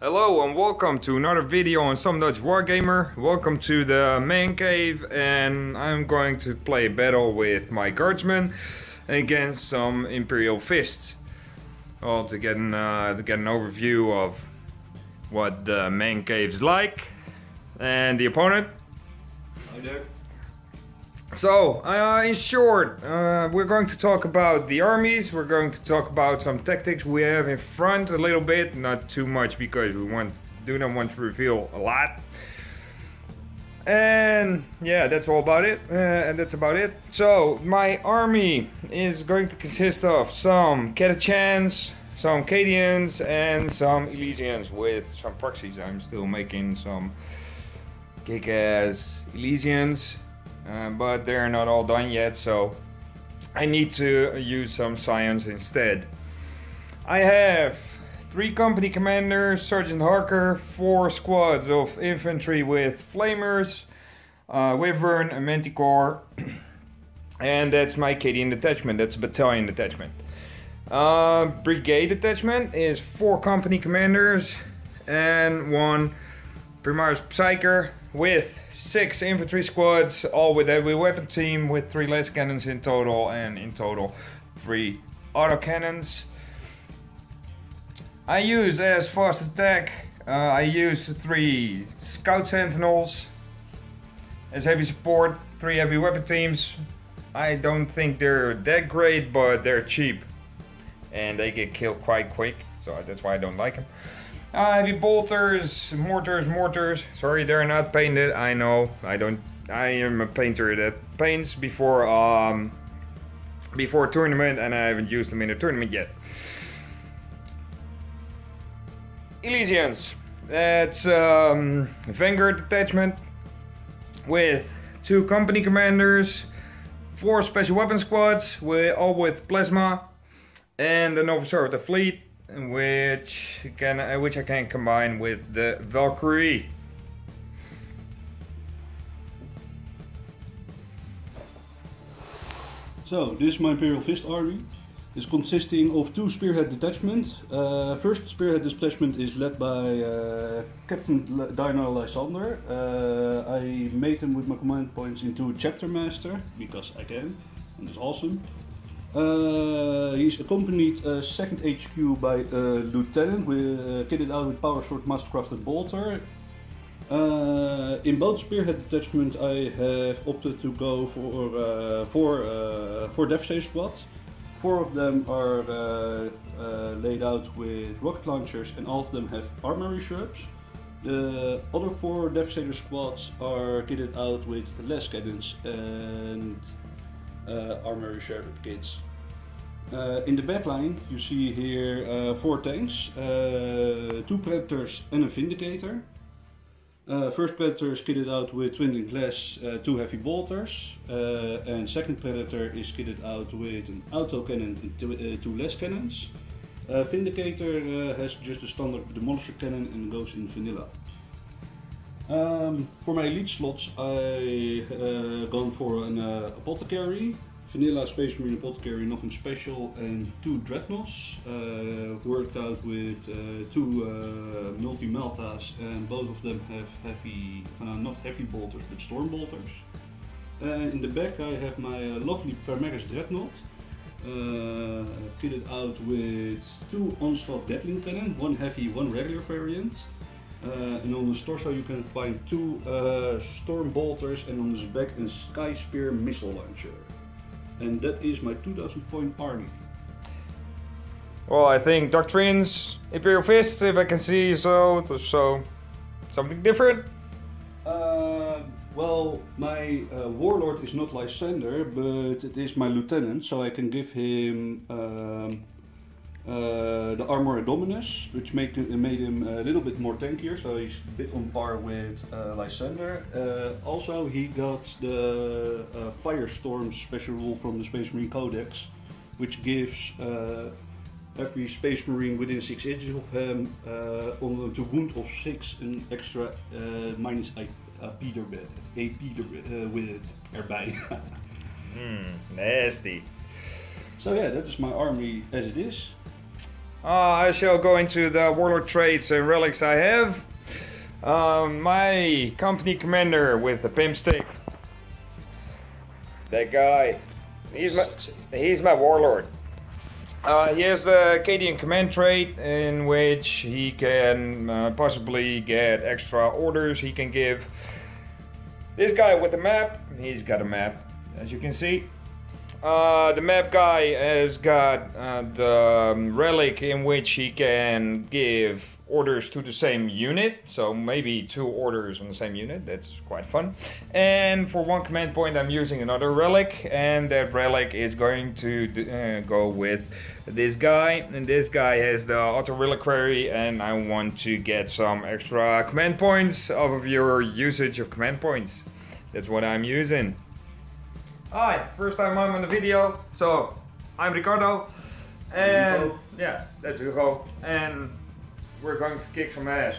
Hello and welcome to another video on Some Dutch Wargamer. Welcome to the main cave, and I'm going to play a battle with my guardsmen against some Imperial fists. Well, to get an overview of what the main cave's like and the opponent. Hi there. So, in short, we're going to talk about the armies, we're going to talk about some tactics we have in front a little bit, not too much because we do not want to reveal a lot. And yeah, that's all about it, and that's about it. So, my army is going to consist of some Catachans, some Cadians, and some Elysians with some proxies. I'm still making some kick-ass Elysians. But they're not all done yet, so I need to use some science instead. I have 3 company commanders, Sergeant Harker, 4 squads of infantry with flamers, Wyvern, a Manticore, and that's my Cadian detachment, that's a battalion detachment. Brigade detachment is 4 company commanders and 1 Primaris Psyker with 6 infantry squads, all with heavy weapon team with 3 less cannons in total, and in total 3 autocannons. I use as fast attack, I use 3 scout sentinels as heavy support, 3 heavy weapon teams. I don't think they're that great, but they're cheap and they get killed quite quick, so that's why I don't like them. Heavy bolters, mortars. Sorry, they're not painted. I know. I am a painter that paints before a tournament, and I haven't used them in a tournament yet. Elysians. That's a Vanguard detachment with 2 company commanders, 4 special weapon squads, all with plasma, and an officer of the fleet, which I can combine with the Valkyrie. So, this is my Imperial Fist army. It's consisting of 2 spearhead detachments. First spearhead detachment is led by Captain Dino Lysander. I made him with my command points into Chapter Master, because I can, and it's awesome. He's accompanied 2nd HQ by a lieutenant kitted out with power sword, mastercrafted bolter. In both spearhead detachment I have opted to go for 4 Devastator squads. 4 of them are laid out with rocket launchers, and all of them have armory shrubs. The other 4 Devastator squads are kitted out with less cannons and armory shrub kits. In the backline you see here 4 tanks, 2 Predators and a Vindicator. First Predator is kitted out with twin glass, 2 heavy bolters, and second Predator is kitted out with an autocannon and 2 less cannons. Vindicator has just a standard demolisher cannon and goes in vanilla. For my elite slots I gone for an apothecary, vanilla Space Marine apothecary, nothing special, and 2 dreadnoughts, worked out with 2 multi-meltas, and both of them have heavy, not heavy bolters, but storm bolters. And in the back I have my lovely Primaris dreadnought, kitted out with 2 onslaught Gatling cannon, 1 heavy, 1 regular variant. And on his torso you can find 2 storm bolters, and on his back a Sky Spear missile launcher. And that is my 2000 point army. Well, I think doctrines, Imperial Fists, if I can see so something different. Well, my warlord is not Lysander, but it is my lieutenant, so I can give him the Armor Dominus, which made him a little bit more tankier, so he's a bit on par with Lysander. Also, he got the Firestorm special rule from the Space Marine Codex, which gives every Space Marine within 6 inches of him on a wound of 6 an extra minus AP with it erbij. Nasty. So yeah, that is my army as it is. I shall go into the warlord traits and relics I have. My company commander with the pimp stick. That guy. He's my warlord. He has the Acadian command trait in which he can possibly get extra orders he can give. This guy with the map, he's got a map, as you can see. The map guy has got the relic in which he can give orders to the same unit, so maybe 2 orders on the same unit. That's quite fun. And for 1 command point I'm using another relic, and that relic is going to go with this guy, and this guy has the auto reliquary, and I want to get some extra command points off of your usage of command points. That's what I'm using. Hi, first time I'm on the video, so I'm Ricardo, and yeah, that's Hugo, and we're going to kick some ass.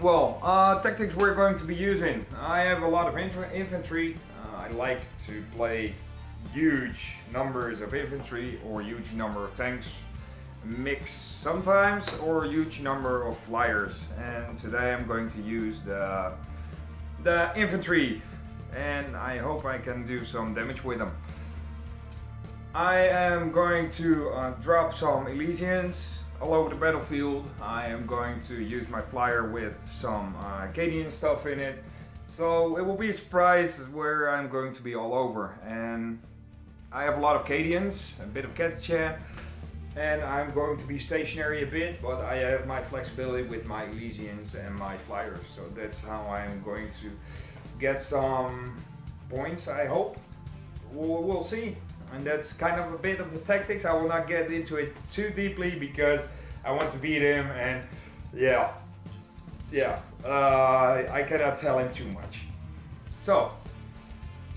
Well, tactics we're going to be using. I have a lot of infantry. I like to play huge numbers of infantry or huge number of tanks, mix sometimes, or huge number of flyers. And today I'm going to use the infantry, and I hope I can do some damage with them. I am going to drop some Elysians all over the battlefield. I am going to use my flyer with some Acadian stuff in it, so it will be a surprise where I'm going to be all over. And I have a lot of Acadians, a bit of Catachan, and I'm going to be stationary a bit, but I have my flexibility with my Elysians and my flyers, so that's how I'm going to get some points, I hope. We'll see. And that's kind of a bit of the tactics. I will not get into it too deeply because I want to beat him, and I cannot tell him too much. So,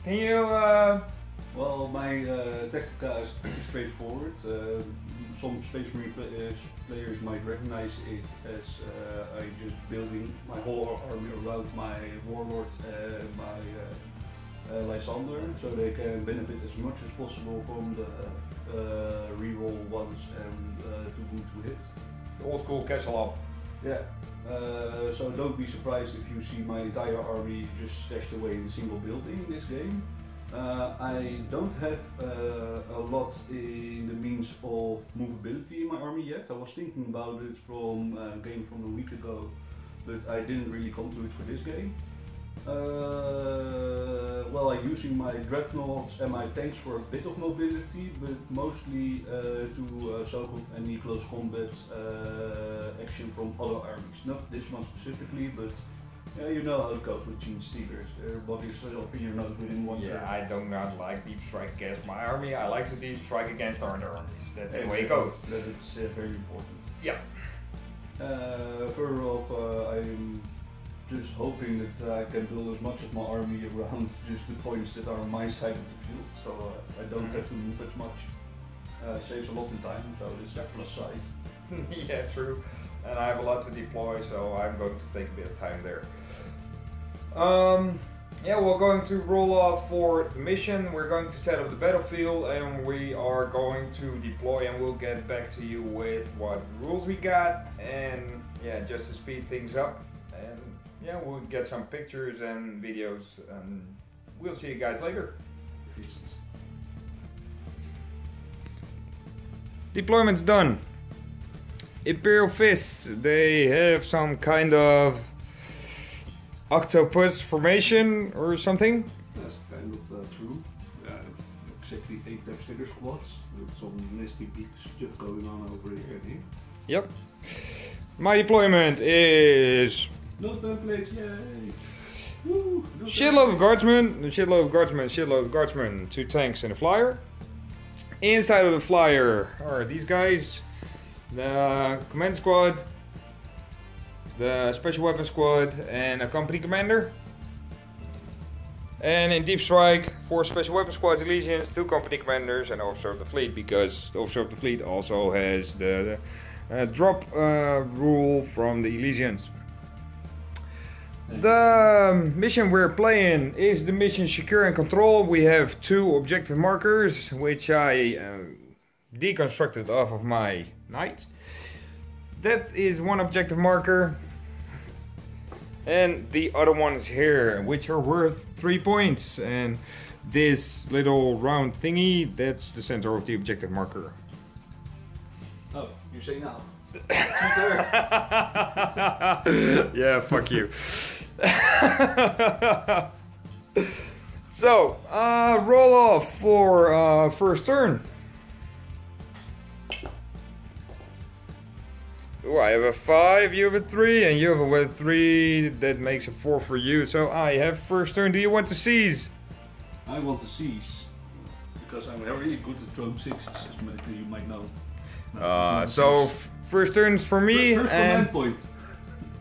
can you... Well, my tactica is pretty straightforward. Some Space Marine players might recognize it as I just building my whole army around my warlord and my Lysander, so they can benefit as much as possible from the reroll ones and too good to hit. The old school castle up. Yeah. So don't be surprised if you see my entire army just stashed away in a single building in this game. I don't have a lot in the means of movability in my army yet. I was thinking about it from a game from a week ago, but I didn't really come to it for this game. Well, I'm using my dreadnoughts and my tanks for a bit of mobility, but mostly to soak up any close combat action from other armies. Not this one specifically, but you know how it goes with Gene Stealers. Their bodies up in your nose within 1 turn. Yeah, I do not like deep strike against my army. I like to deep strike against other armies. That's the way it goes. That is very important. Yeah. Further up, I'm just hoping that I can build as much of my army around just the points that are on my side of the field, so I don't have to move as much. Saves a lot in time, so it's a plus side. Yeah, true. And I have a lot to deploy, so I'm going to take a bit of time there. Yeah, we're going to roll off for the mission. We're going to set up the battlefield, and we are going to deploy, and we'll get back to you with what rules we got, and yeah, just to speed things up. And yeah, we'll get some pictures and videos, and we'll see you guys later. Deployment's done. Imperial Fists, they have some kind of octopus formation or something. That's kind of true. Exactly 8 devastator squads with some nasty big stuff going on over here and here. Yep. My deployment is... No templates, yay! Woo, no shitload of guardsmen, shitload of guardsmen, 2 tanks and a flyer. Inside of the flyer are these guys. The command squad, the special weapon squad, and a company commander. And in deep strike, 4 special weapon squads, Elysians, 2 company commanders, and officer of the fleet, because the officer of the fleet also has the drop rule from the Elysians. The mission we're playing is the mission Secure and Control. We have 2 objective markers, which I deconstructed off of my knight. That is one objective marker. And the other one is here, which are worth 3 points. And this little round thingy, that's the center of the objective marker. Oh, you say now. Yeah, fuck you. So, roll off for first turn. Oh, I have a 5, you have a 3, and you have a 3. That makes a 4 for you. So I have first turn. Do you want to seize? I want to seize, because I'm very good at throwing 6s, as you might know. So first turn's for me. First and command point.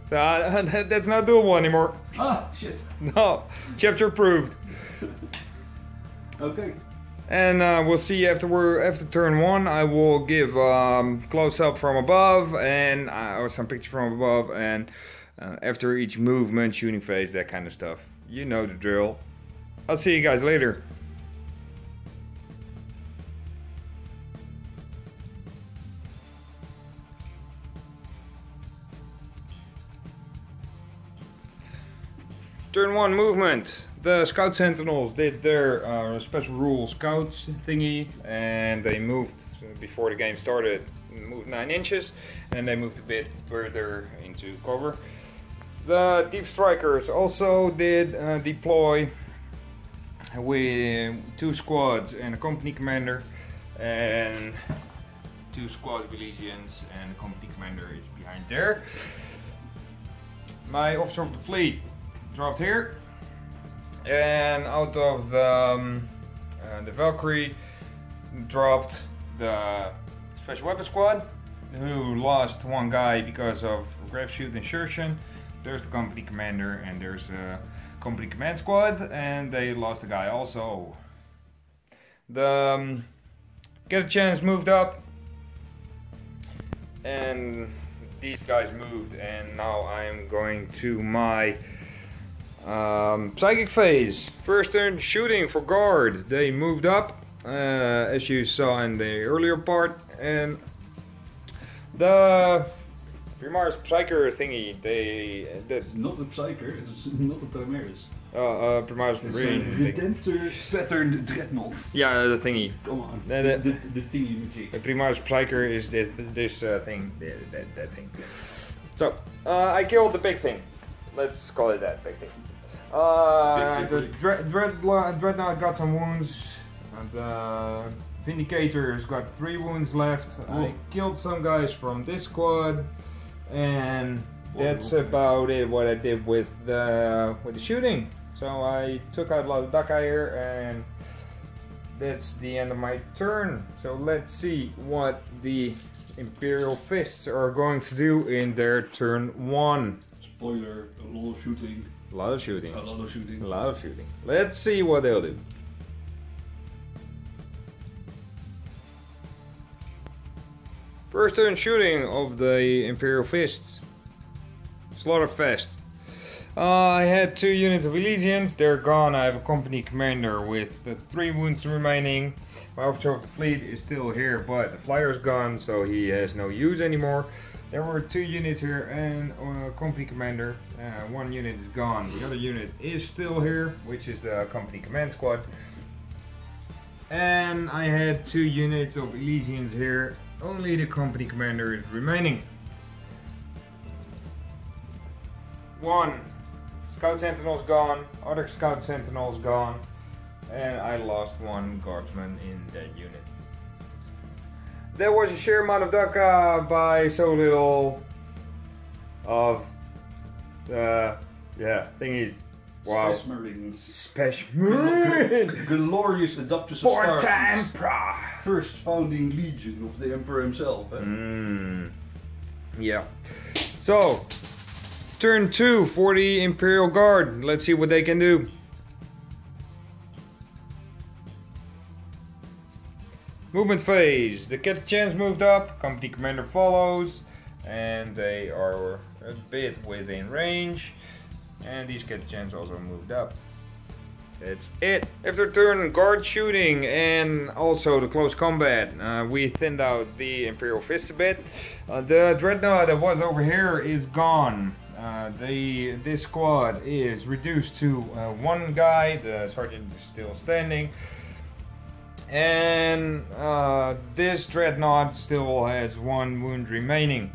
That's not doable anymore. Ah, shit. No, chapter approved. Okay. And we'll see after turn 1. I will give close up from above and or some picture from above, and after each movement, shooting phase, that kind of stuff. You know the drill. I'll see you guys later. Turn 1 movement. The Scout Sentinels did their special rule scouts thingy, and they moved before the game started. Moved 9 inches, and they moved a bit further into cover. The Deep Strikers also did deploy with 2 squads and a company commander, and 2 squads of Elysians, and the company commander is behind there. My officer of the fleet dropped here, and out of the Valkyrie dropped the Special Weapons Squad, who lost 1 guy because of grave shoot insertion. There's the company commander, and there's a company command squad, and they lost a guy also. The Get a Chance moved up, and these guys moved, and now I'm going to my psychic phase. First turn shooting for guard. They moved up, as you saw in the earlier part, and the Primaris Psyker thingy, Not the Psyker, it's not the Primaris. Primaris Marine. Redemptor pattern dreadnought. Yeah, the thingy. Come on. The thingy magic. The Primaris Psyker is this thing, that thing. So, I killed the big thing. Let's call it that, big thing. The Dreadnought got some wounds. The Vindicator's got 3 wounds left. Whoa. I killed some guys from this squad, and that's about it. What I did with the shooting. So I took out a lot of Dakire, and that's the end of my turn. So let's see what the Imperial Fists are going to do in their turn 1. Spoiler: a lot of shooting. A lot of shooting. A lot of shooting. A lot of shooting. Let's see what they'll do. First turn shooting of the Imperial Fists. Slaughterfest. I had 2 units of Elysians. They're gone. I have a company commander with the 3 wounds remaining. My officer of the fleet is still here, but the flyer's gone, so he has no use anymore. There were 2 units here and a company commander. 1 unit is gone. The other unit is still here, which is the company command squad. And I had 2 units of Elysians here. Only the company commander is remaining. 1 Scout Sentinel's gone. Other Scout Sentinel's gone. And I lost 1 guardsman in that unit. There was a sheer amount of Daka by so little of thingies. Wow. Special Marine. Glorious Adeptus Four-time Astartes. Pra. First founding legion of the Emperor himself. Yeah. So, turn 2 for the Imperial Guard. Let's see what they can do. Movement phase. The Catachans moved up, company commander follows, and they are a bit within range. And these Catachans also moved up. That's it. After turn guard shooting and also the close combat, we thinned out the Imperial Fist a bit. The Dreadnought that was over here is gone. This squad is reduced to one guy. The sergeant is still standing. And this Dreadnought still has one wound remaining.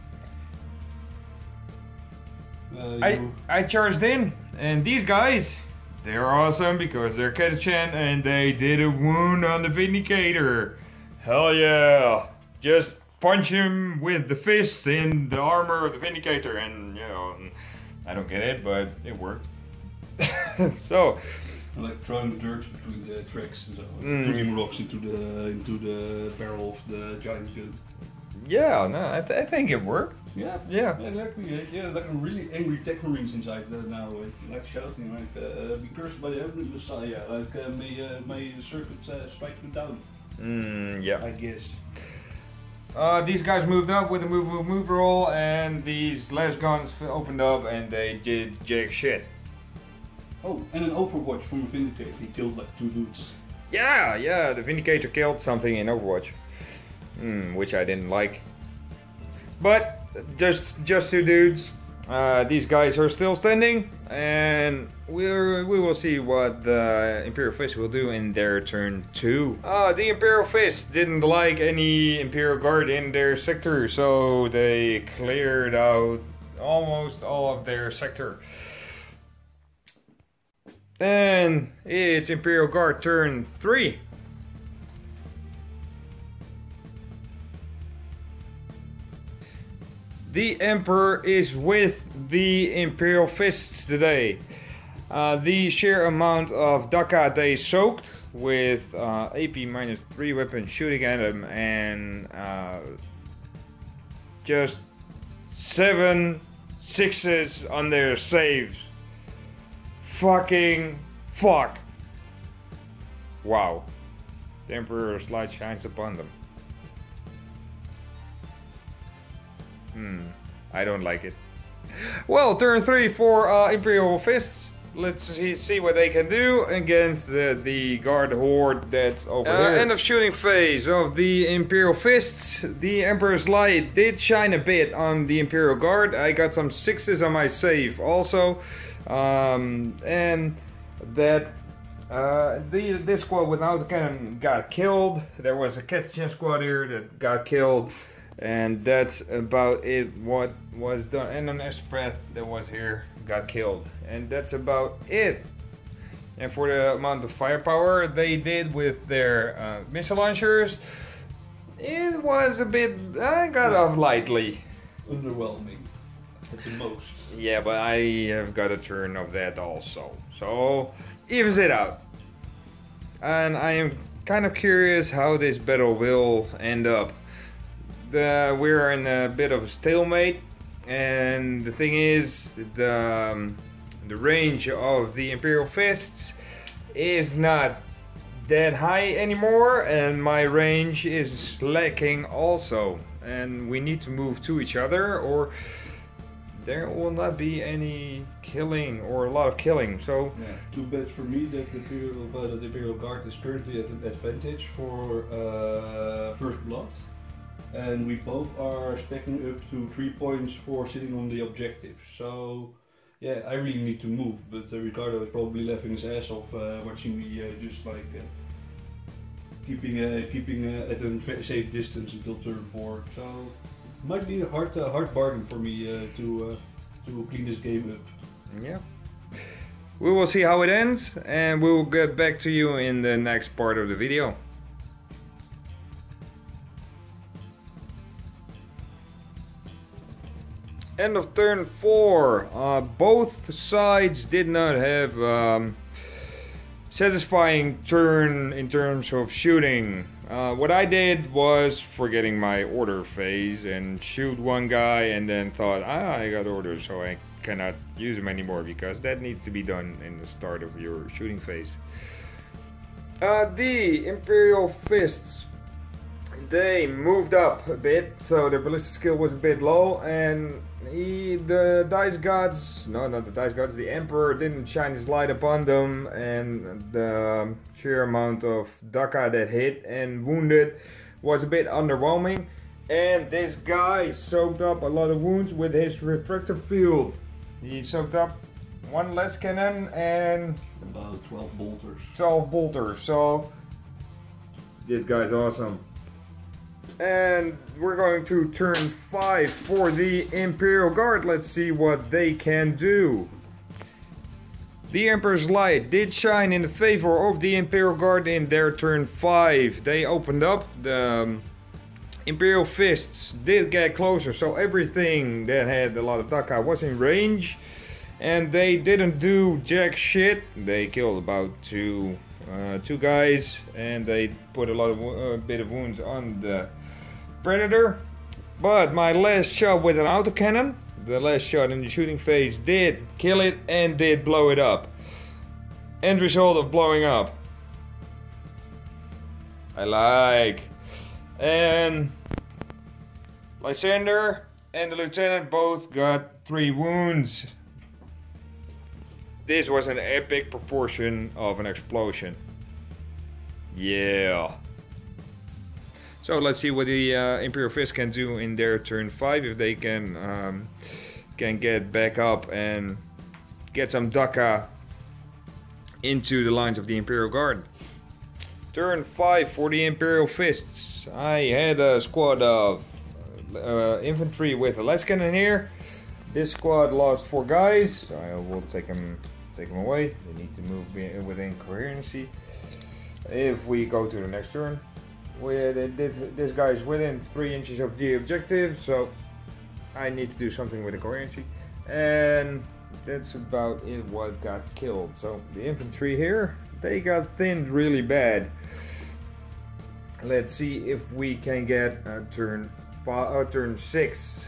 I charged in, and these guys, they're awesome because they're Catachan and they did a wound on the Vindicator. Hell yeah! Just punch him with the fists in the armor of the Vindicator, and you know, I don't get it, but it worked. So, like throwing dirt between the tracks and so, bringing rocks into the barrel of the giant gun. Yeah, no, I think it worked. Yeah, yeah, exactly. Yeah, like a really angry tech marines inside now, like shouting, like "Be cursed by the heavenly Messiah!" Like may the circuit strike you down. Yeah, I guess. These guys moved up with a move roll, and these last guns opened up, and they did jack shit. Oh, and an Overwatch from a Vindicator. He killed like 2 dudes. Yeah, the Vindicator killed something in Overwatch, which I didn't like. But just 2 dudes. These guys are still standing, and we will see what the Imperial Fist will do in their turn 2. The Imperial Fist didn't like any Imperial Guard in their sector, so they cleared out almost all of their sector. And it's Imperial Guard turn 3. The Emperor is with the Imperial Fists today. The sheer amount of Daka they soaked with AP -3 weapon shooting at them, and just 7 6s on their saves. Fucking fuck. Wow. The Emperor's light shines upon them. I don't like it. Well, turn 3 for Imperial Fists. Let's see what they can do against the guard horde that's over there. End of shooting phase of the Imperial Fists. The Emperor's Light did shine a bit on the Imperial Guard. I got some 6s on my save also. And that this squad without the cannon got killed. There was a Catachan squad here that got killed. And that's about it what was done. And an Astra that was here got killed. And that's about it. And for the amount of firepower they did with their missile launchers, it was a bit, I got off lightly. Underwhelming at the most. Yeah, but I have got a turn of that also. So, evens it out. And I am kind of curious how this battle will end up. We're in a bit of a stalemate, and the thing is, the range of the Imperial Fists is not that high anymore, and my range is lacking also, and we need to move to each other, or there will not be any killing or a lot of killing. So yeah, too bad for me that the Imperial Guard is currently at an advantage for First Blood. And we both are stacking up to 3 points for sitting on the objective. So, yeah, I really need to move. But Ricardo is probably laughing his ass off watching me just like keeping at a safe distance until turn 4. So, it might be a hard bargain for me to clean this game up. Yeah. We will see how it ends, and we will get back to you in the next part of the video. End of turn 4. Both sides did not have satisfying turn in terms of shooting. What I did was forgetting my order phase and shoot one guy and then thought, I got orders, so I cannot use them anymore, because that needs to be done in the start of your shooting phase. The Imperial Fists they moved up a bit, so their ballistic skill was a bit low, and the dice gods, no, not the dice gods, the Emperor didn't shine his light upon them, and the sheer amount of Daka that hit and wounded was a bit underwhelming. And this guy soaked up a lot of wounds with his refractor field. He soaked up one less cannon and about 12 bolters. 12 bolters, so this guy's awesome. And we're going to turn 5 for the Imperial Guard. Let's see what they can do. The Emperor's light did shine in the favor of the Imperial Guard in their turn 5. They opened up. The Imperial Fists did get closer, so everything that had a lot of Daka was in range. And they didn't do jack shit. They killed about two guys, and they put a lot of bit of wounds on the Predator. But my last shot with an autocannon, the last shot in the shooting phase, did kill it and did blow it up. End result of blowing up. I like. And Lysander and the Lieutenant both got 3 wounds. This was an epic proportion of an explosion. Yeah. So let's see what the Imperial Fist can do in their turn 5, if they can get back up and get some Daka into the lines of the Imperial Guard. Turn 5 for the Imperial Fists. I had a squad of infantry with a less cannon here. This squad lost 4 guys, so I will take them away. They need to move within coherency. If we go to the next turn, this guy is within 3 inches of the objective, so I need to do something with the coherency. And that's about it what got killed. So the infantry here, they got thinned really bad. Let's see if we can get a turn 6.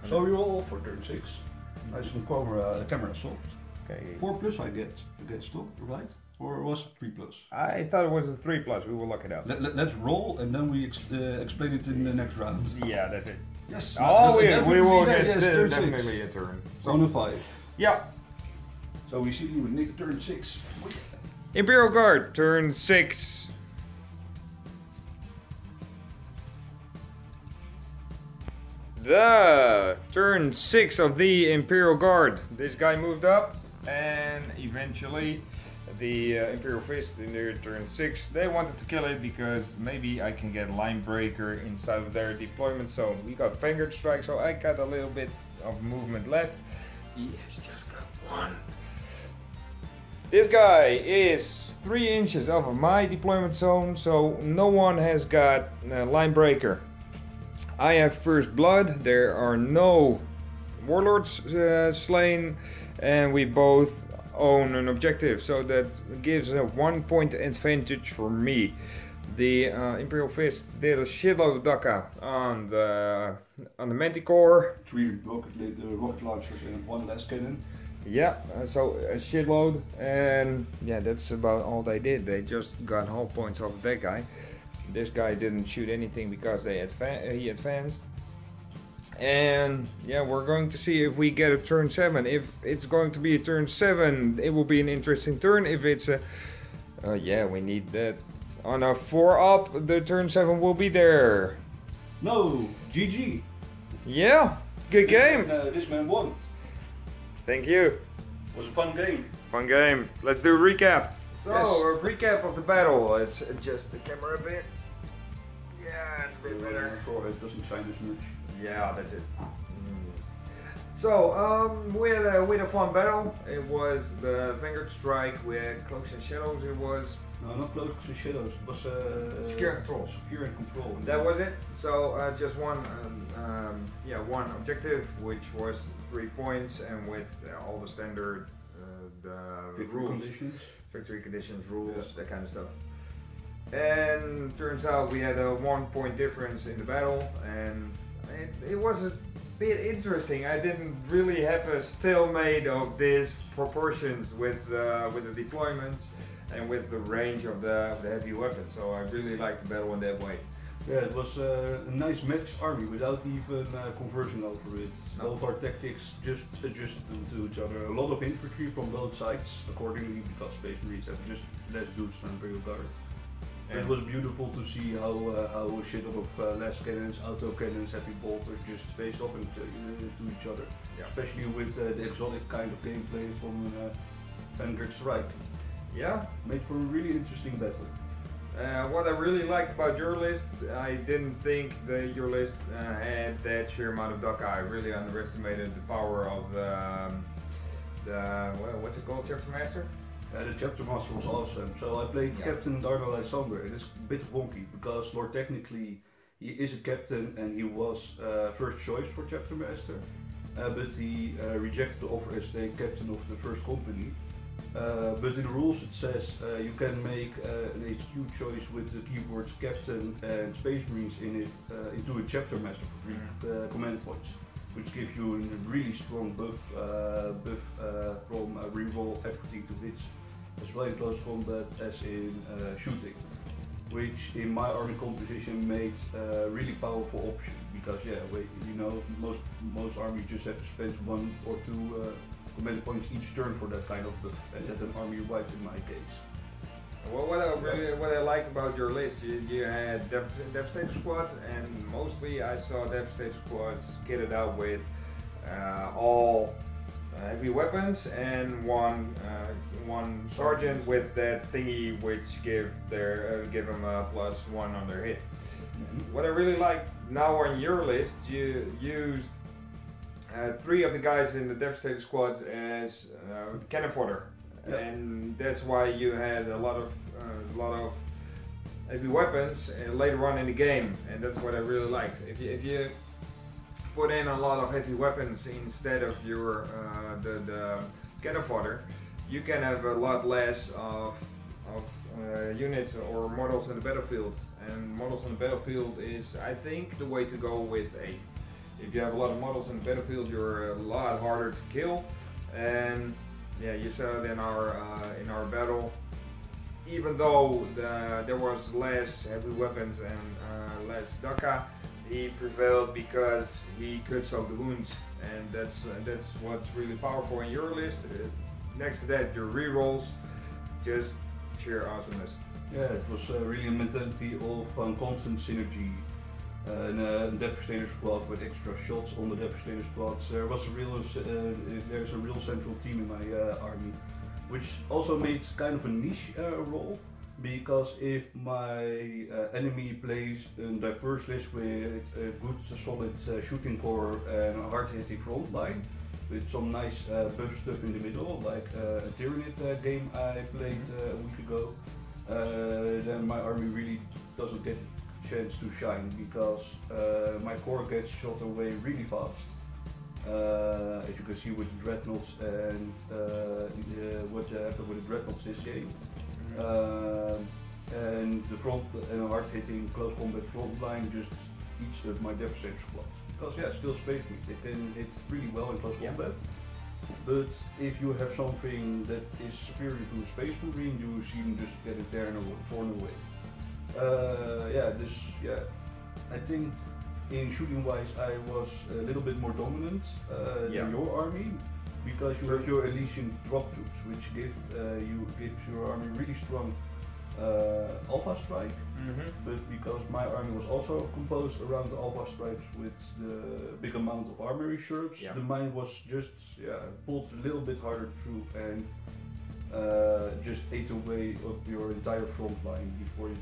So we roll for turn 6. Nice and camera assault. Okay. 4+ I get still, right? Or was it 3+? I thought it was a 3+. We will look it up. Let's roll and then we explain it in the next round. Yeah, that's it. Yes. Oh, we will get turn definitely 6. a turn. So, 1 and 5. yeah. So we see you with Nick turn 6. Imperial Guard, turn 6. The turn 6 of the Imperial Guard. This guy moved up, and eventually the Imperial Fist in their turn 6, they wanted to kill it because maybe I can get Line Breaker inside of their deployment zone. We got Vanguard Strike, so I got a little bit of movement left. He has just got 1. This guy is 3 inches off of my deployment zone, so no one has got Line Breaker. I have First Blood, there are no Warlords slain, and we both own an objective, so that gives a 1 point advantage for me. The Imperial Fist did a shitload of Daka on the Manticore. 3 rocket launchers and 1 less cannon. Yeah, so a shitload, and yeah, that's about all they did. They just got hull points off of that guy. This guy didn't shoot anything because he advanced. And yeah, we're going to see if we get a turn 7. If it's going to be a turn 7, it will be an interesting turn. If it's a... yeah, we need that. On a 4 up, the turn 7 will be there. No, GG. Yeah, good game. This man won. Thank you. It was a fun game. Fun game. Let's do a recap. So, Yes. a recap of the battle. Let's adjust the camera a bit. Yeah, it's a bit better. It doesn't shine as much. Yeah, that's it. So, we had a fun battle. It was the Vanguard Strike with Cloaks and Shadows. It was... No, not Cloaks and Shadows. It was... Secure and Control. Secure and Control. That was it. So, just one objective, which was 3 points, and with all the standard Victory rules. conditions. Victory conditions, rules, Yeah. that kind of stuff. And turns out we had a 1 point difference in the battle, and it was a bit interesting. I didn't really have a stalemate of these proportions with the deployments and with the range of the heavy weapons, so I really liked the battle in that way. Yeah, it was a nice mixed army without even conversing over it. No. Both our tactics just adjusted them to each other. A lot of infantry from both sides, accordingly, because Space Marines have just less dudes than Imperial Guard. And It was beautiful to see how a shit of less cannons, auto cannons, heavy bolter just faced off to each other. Yeah. Especially with the exotic kind of gameplay from Vanguard Strike. yeah, Made for a really interesting battle. what I really liked about your list, I didn't think that your list had that sheer amount of Dakka. I really underestimated the power of what's it called, Chapter Master? The Chapter Master was awesome. So I played Captain Darnell Lysander. It is a bit wonky because Lord technically he is a captain and he was first choice for Chapter Master, but he rejected the offer as the captain of the first company. But in the rules it says you can make an HQ choice with the keywords Captain and Space Marines in it into a Chapter Master for 3 command points, which gives you a really strong buff from reroll everything to hits, as well in close combat as in shooting, which in my army composition made a really powerful option because most armies just have to spend 1 or 2 command points each turn for that kind of buff, and that an army right in my case. Well, what I liked about your list, you had Devastator squads, and mostly I saw Devastator squads kitted out with all heavy weapons and one sergeant with that thingy which give them a +1 on their hit. What I really like now on your list, you used 3 of the guys in the Devastator squads as cannon fodder, and that's why you had a lot of heavy weapons later on in the game, and that's what I really liked. If you put in a lot of heavy weapons instead of your the cannon fodder, you can have a lot less of units or models in the battlefield, and models on the battlefield is, I think, the way to go with 8. If you have a lot of models in the battlefield, you're a lot harder to kill, and yeah, you saw it in our battle. Even though there was less heavy weapons and less Dakka, he prevailed because he could soak the wounds, and that's what's really powerful in your list. Next to that, your rerolls, just sheer awesomeness. Yeah, it was really a mentality of constant synergy. And Devastator squad with extra shots on the Devastator squads. There's a real central team in my army, which also made kind of a niche role, because if my enemy plays a diverse list with a good solid shooting core and a hard hitting front line with some nice buff stuff in the middle, like a Tyranid game I played a week ago, then my army really doesn't get chance to shine, because my core gets shot away really fast, as you can see with the dreadnoughts and what happened with the dreadnoughts this game. And the front and a hard hitting close combat front line just eats up my Devastator squads, because still Space Marine, it can hit really well in close combat. But if you have something that is superior to a Space Marine, you see them just get it there and torn away. I think in shooting wise I was a little bit more dominant than your army, because you have your Elysian drop troops, which gives your army really strong alpha strike. But because my army was also composed around the alpha strikes with the big amount of armor reserves, the mine was just pulled a little bit harder through and just ate away of your entire front line before it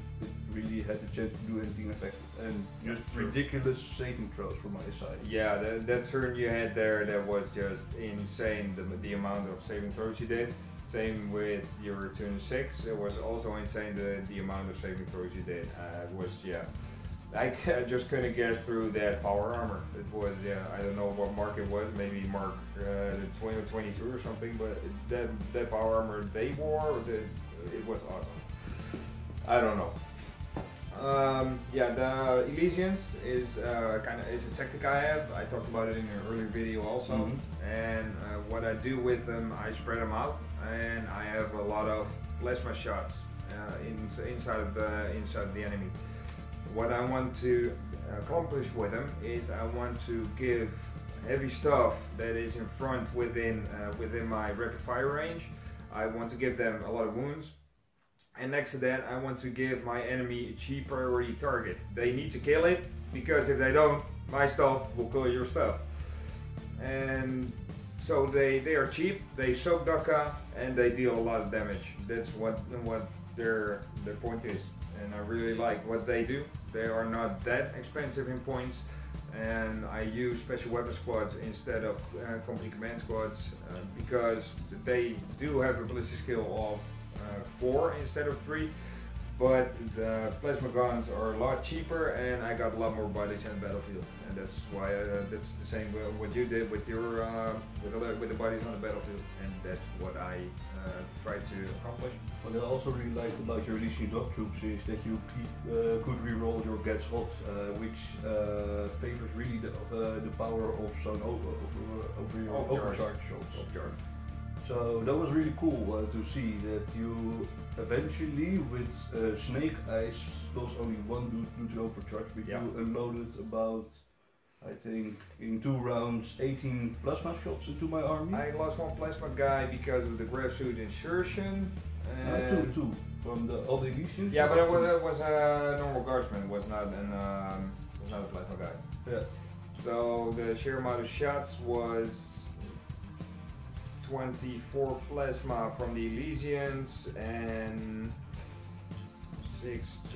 really had the chance to do anything effective, and just ridiculous saving throws from my side. Yeah, that turn you had there, that was just insane, the amount of saving throws you did. Same with your turn 6, it was also insane the amount of saving throws you did. It was, I just couldn't get through that power armor. It was, I don't know what mark it was, maybe mark 20 or 22 or something, but that power armor they wore, it was awesome. I don't know. The Elysians is a tactic I have. I talked about it in an earlier video also. And what I do with them, I spread them out, and I have a lot of plasma shots inside of the enemy. what I want to accomplish with them is I want to give heavy stuff that is in front within my rapid fire range. I want to give them a lot of wounds, and next to that I want to give my enemy a cheap priority target. They need to kill it, because if they don't, my stuff will kill your stuff. And so they are cheap, they soak Dakka, and they deal a lot of damage. That's what their point is, and I really like what they do. They are not that expensive in points, and I use special weapon squads instead of company command squads because they do have a ballistic skill of 4 instead of 3, but the plasma guns are a lot cheaper, and I got a lot more bodies in the battlefield, and that's why that's the same what you did with your with the bodies on the battlefield, and that's what I tried to accomplish. What I also really liked about your Elysian Dog Troops is that you could reroll your Gets Hot, which favors really the power of some over your overcharge shots. So that was really cool to see that you eventually, with Snake Eyes, lost only one dude due to overcharge, but you unloaded about, I think, in 2 rounds, 18 plasma shots into my army. I lost one plasma guy because of the grab suit insertion. Two from all the Elysians. Yeah, but it was a normal guardsman. It was not a plasma guy. Yeah. So the sheer amount of shots was 24 plasma from the Elysians and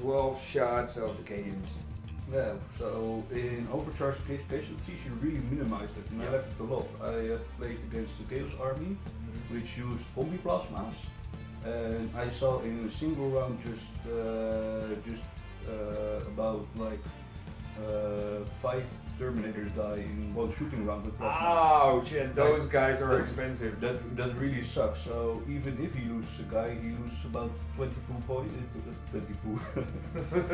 12 shots of the Cadians. Yeah, so in overcharged casualties you really minimized it, and I liked it a lot. I have played against the Chaos Army, which used combi plasmas, and I saw in a single round just about like 5 Terminators die in one shooting round with plasma. Ouch! And those guys are expensive. That really sucks. So even if he loses a guy, he loses about 22 points.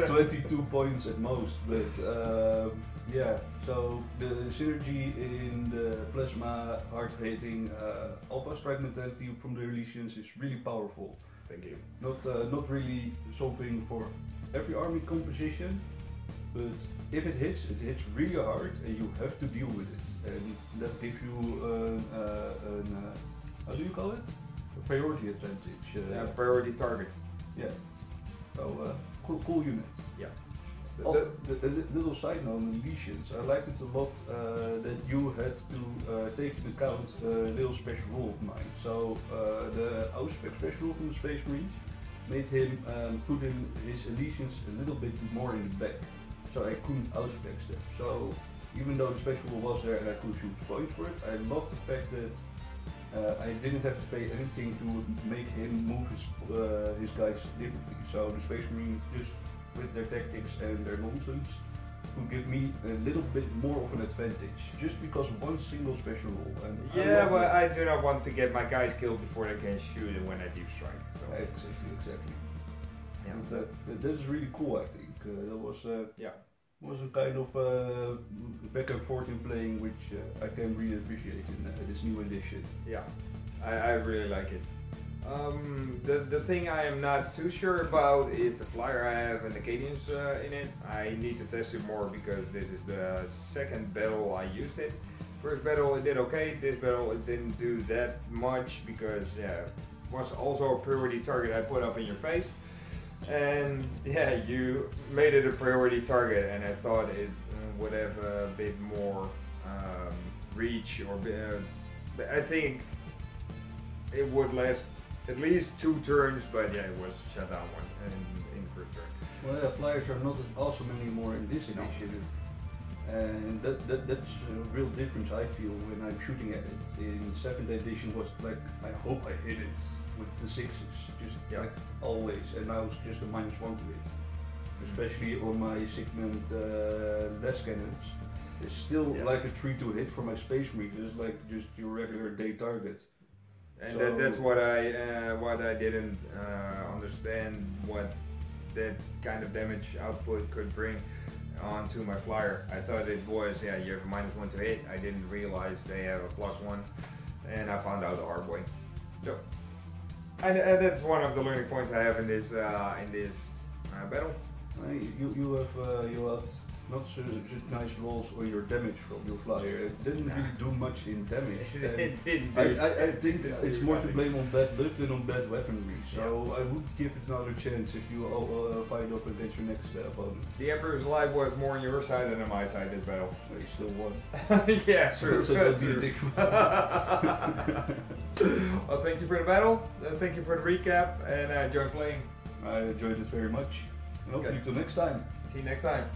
22 points at most. But yeah, so the synergy in the plasma hard hitting alpha strike mentality from the Elysians is really powerful. Thank you. Not really something for every army composition, but if it hits really hard, and you have to deal with it, and that gives you how do you call it? A priority advantage. Yeah, priority target. Yeah. So cool unit. Yeah. The little side note on Elysians, I liked it a lot that you had to take into account a little special rule of mine. So the Ausspec special rule from the Space Marines made him put in his Elysians a little bit more in the back. So I couldn't outspec them. So even though the special rule was there and I could shoot points for it, I love the fact that I didn't have to pay anything to make him move his guys differently. So the Space Marines, just with their tactics and their nonsense, could give me a little bit more of an advantage, just because of one single special rule. And yeah, but I do not want to get my guys killed before they can shoot it when I deep strike. So. Exactly. Yeah. And that is really cool, I think. That was a kind of back and forth in playing, which I can really appreciate in this new edition. Yeah, I really like it. The thing I am not too sure about is the flyer I have and the Cadians in it. I need to test it more because this is the second battle I used it. First battle it did okay, this battle it didn't do that much because it was also a priority target I put up in your face. And yeah, you made it a priority target, and I thought it would have a bit more reach, or I think it would last at least 2 turns, but yeah, it was shut down one in the first turn. Well, yeah, flyers are not as awesome anymore in this edition, and that's a real difference I feel when I'm shooting at it. In 7th edition was like, I hope I hit it with the 6s, just like always, and I was just a -1 to it. Especially on my segment less cannons. It's still like a 3 to hit for my Space Marines, it's like just your regular day target. And so that's what I didn't understand, what that kind of damage output could bring onto my flyer. I thought it was, you have a -1 to hit. I didn't realize they have a +1, and I found out the hard way. So, and that's one of the learning points I have in this battle. You have not so nice rolls on your damage from your flyer. It didn't really do much in damage. It didn't. I think it's more to blame on bad luck than on bad weaponry. So I would give it another chance if you fight up against your next opponent. The Emperor's Life was more on your side than on my side this battle. Well, you still won. Yeah, true. So don't be a dick. Well, thank you for the battle. Thank you for the recap, and I enjoyed playing. I enjoyed it very much. Okay. Hopefully till next time. See you next time.